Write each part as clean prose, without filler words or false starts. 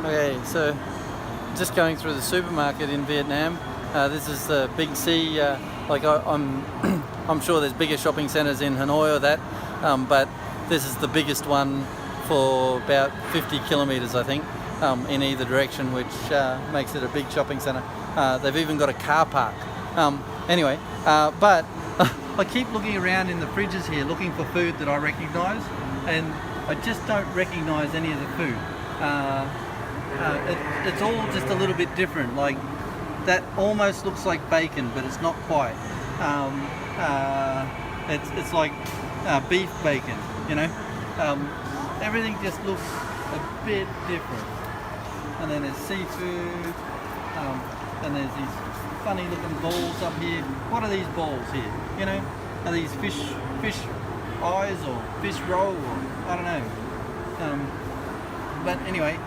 Okay, so just going through the supermarket in Vietnam. This is the Big C. I'm sure there's bigger shopping centres in Hanoi or that, but this is the biggest one for about 50 kilometres, I think, in either direction, which makes it a big shopping centre. They've even got a car park. But I keep looking around in the fridges here, looking for food that I recognise, and I just don't recognise any of the food. It's all just a little bit different. Like that almost looks like bacon, but it's not quite. It's like beef bacon, you know. Everything just looks a bit different. And then there's seafood, and there's these funny looking balls up here. What are these balls here? You know, are these fish eyes or fish roll, or I don't know. But anyway,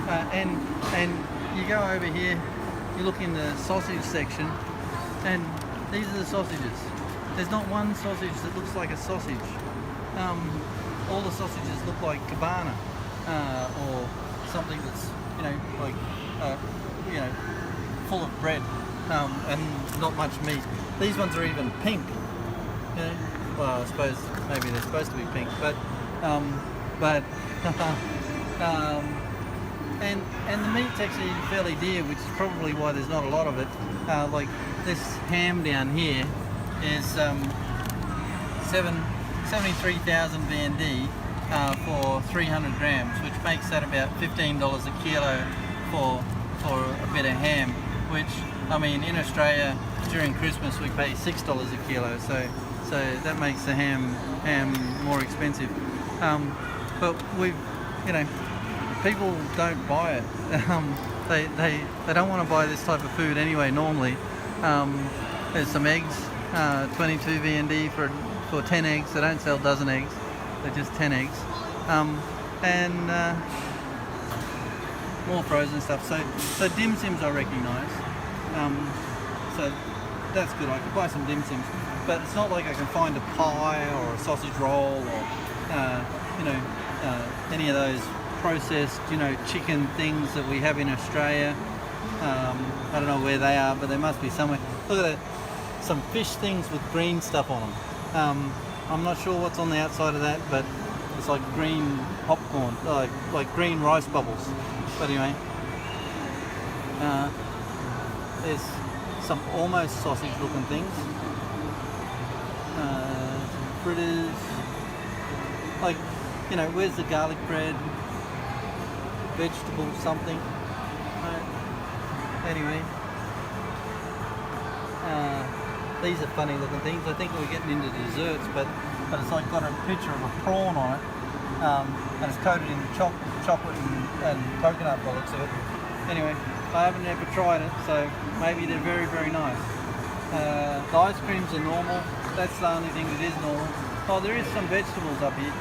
and you go over here, you look in the sausage section, and these are the sausages. There's not one sausage that looks like a sausage. All the sausages look like cabana, or something that's, full of bread, and not much meat. These ones are even pink. You know? Well, I suppose maybe they're supposed to be pink, and the meat's actually fairly dear, which is probably why there's not a lot of it. Like this ham down here is 73,000 VND for 300 grams, which makes that about $15 a kilo for a bit of ham, which, I mean, in Australia during Christmas we pay $6 a kilo, so that makes the ham more expensive. But people don't buy it. They don't want to buy this type of food anyway. Normally, there's some eggs, 22 VND for 10 eggs. They don't sell dozen eggs; they're just 10 eggs, and more frozen stuff. So dim sims I recognise. So that's good. I could buy some dim sims, but it's not like I can find a pie or a sausage roll or any of those processed chicken things that we have in Australia. I don't know where they are, but they must be somewhere. Look at that, some fish things with green stuff on them. I'm not sure what's on the outside of that, but it's like green popcorn, like green rice bubbles. But anyway, there's some almost sausage looking things. Fritters, like, where's the garlic bread? Vegetable something. Anyway, these are funny looking things. I think we're getting into desserts, but it's like got a picture of a prawn on it, and it's coated in chocolate and coconut by the looks of it. Anyway, I haven't ever tried it, so maybe they're very, very nice. The ice creams are normal. That's the only thing that is normal. Oh, there is some vegetables up here.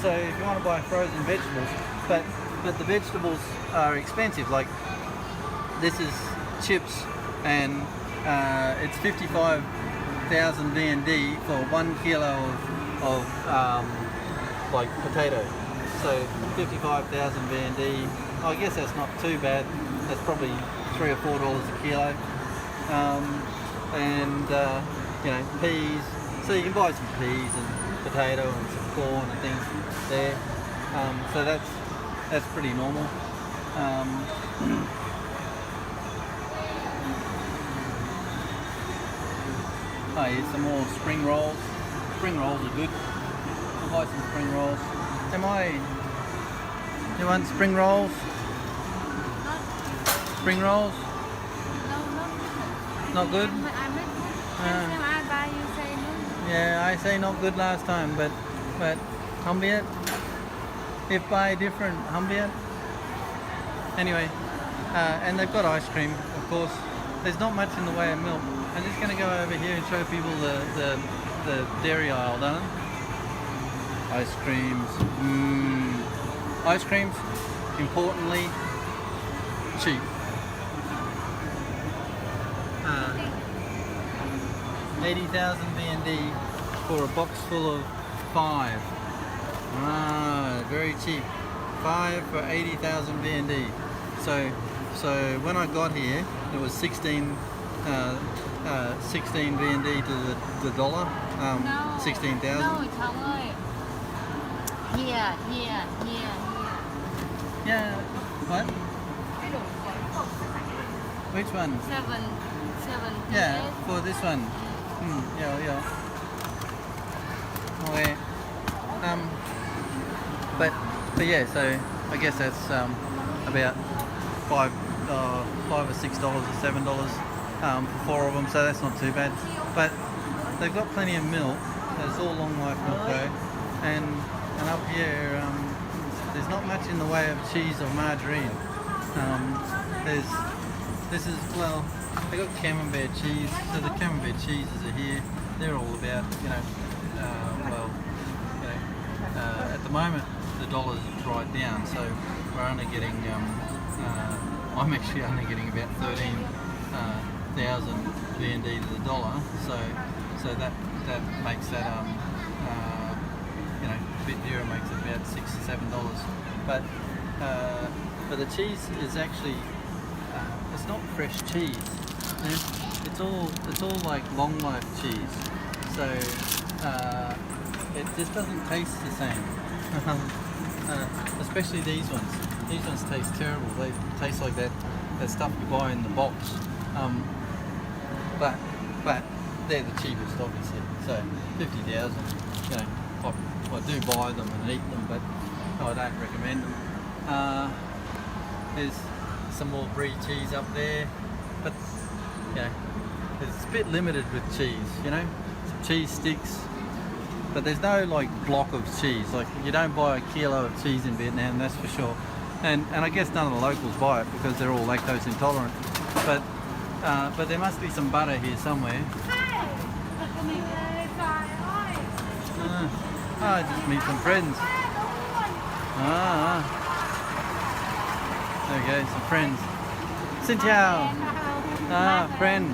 So if you want to buy frozen vegetables, but the vegetables are expensive. Like this is chips, and it's 55,000 VND for 1 kilo of like potato. So 55,000 VND. I guess that's not too bad. That's probably $3 or $4 a kilo. Peas. So you can buy some peas and potato and some corn and things there. So that's pretty normal. Here's some more spring rolls. Spring rolls are good. I'll buy some spring rolls. You want spring rolls? Spring rolls? No, not good. I buy, you say no. Yeah, I say not good last time, but không biết. If buy different, không biết. Anyway, and they've got ice cream, of course. There's not much in the way of milk. I'm just going to go over here and show people the dairy aisle, don't I? Ice creams. Ice creams, importantly, cheap. 80,000 VND for a box full of 5. Very cheap. 5 for 80,000 VND. So when I got here, it was 16 VND to the dollar, No. 16,000. No, Thắng ơi. Here. Yeah. What? Which one? 7. Yeah, for this one. Yeah. Okay. But yeah, so I guess that's about $5 or $6 or $7 for 4 of them, so that's not too bad. But they've got plenty of milk. It's all long life milk though, and up here there's not much in the way of cheese or margarine. Well, they got camembert cheese. So the camembert cheeses are here. They're all about at the moment the dollar's right down, so we're only getting I'm actually only getting about 13,000 VND to the dollar, so that makes that a bit dearer, makes it about $6 or $7. But the cheese is actually it's not fresh cheese. It's all like long life cheese, so it just doesn't taste the same. Especially these ones. These ones taste terrible. They taste like that stuff you buy in the box. But they're the cheapest, obviously. So 50,000. I do buy them and eat them, but I don't recommend them. There's some more brie cheese up there, but it's a bit limited with cheese. Some cheese sticks. But there's no like block of cheese. Like you don't buy a kilo of cheese in Vietnam, that's for sure. And I guess none of the locals buy it because they're all lactose intolerant. But there must be some butter here somewhere. Just meet some friends. Okay, some friends. Xin chào. Friend.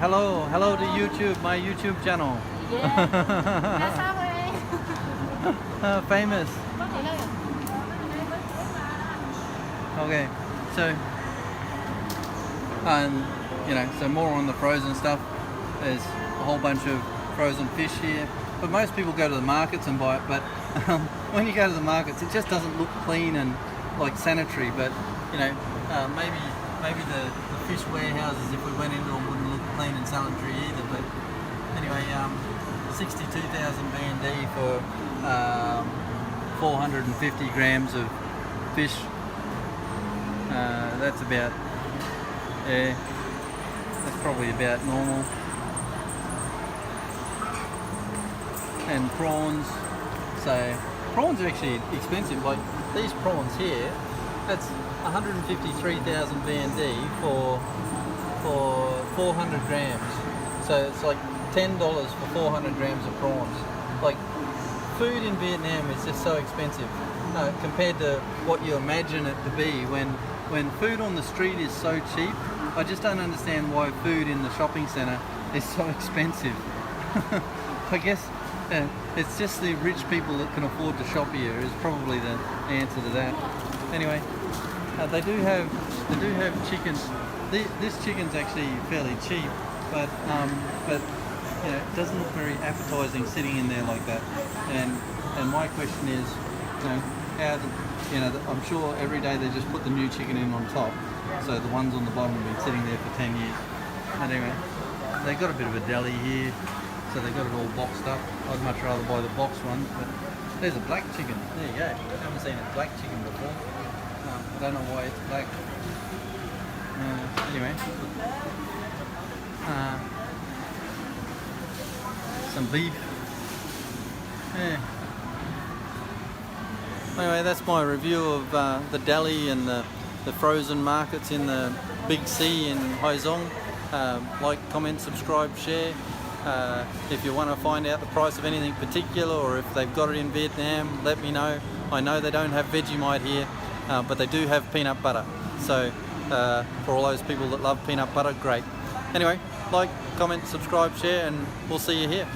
Hello to YouTube, my YouTube channel. Famous. Okay, so so more on the frozen stuff. There's a whole bunch of frozen fish here, but most people go to the markets and buy it. But when you go to the markets, it just doesn't look clean and like sanitary. But maybe the fish warehouses, if we went into them, wouldn't look clean and sanitary either. But anyway, 62,000 VND for 450 grams of fish. That's about, that's probably about normal. And prawns, so prawns are actually expensive. Like these prawns here, that's 153,000 VND for 400 grams. So it's like $10 for 400 grams of prawns. Like food in Vietnam is just so expensive compared to what you imagine it to be. When food on the street is so cheap, I just don't understand why food in the shopping centre is so expensive. I guess it's just the rich people that can afford to shop here is probably the answer to that. Anyway, they do have chicken. This chicken's actually fairly cheap, but it doesn't look very appetizing sitting in there like that. And my question is, I'm sure every day they just put the new chicken in on top, so the ones on the bottom have been sitting there for 10 years. Anyway, they got a bit of a deli here, so they got it all boxed up. I'd much rather buy the boxed ones, but there's a black chicken. There you go. I haven't seen a black chicken before. I don't know why it's black. Anyway, some beef. Yeah. Anyway, that's my review of the deli and the frozen markets in the Big C in Haiduong. Like, comment, subscribe, share. If you want to find out the price of anything particular, or if they've got it in Vietnam, let me know. I know they don't have Vegemite here, but they do have peanut butter. So for all those people that love peanut butter, great. Anyway, like, comment, subscribe, share, and we'll see you here.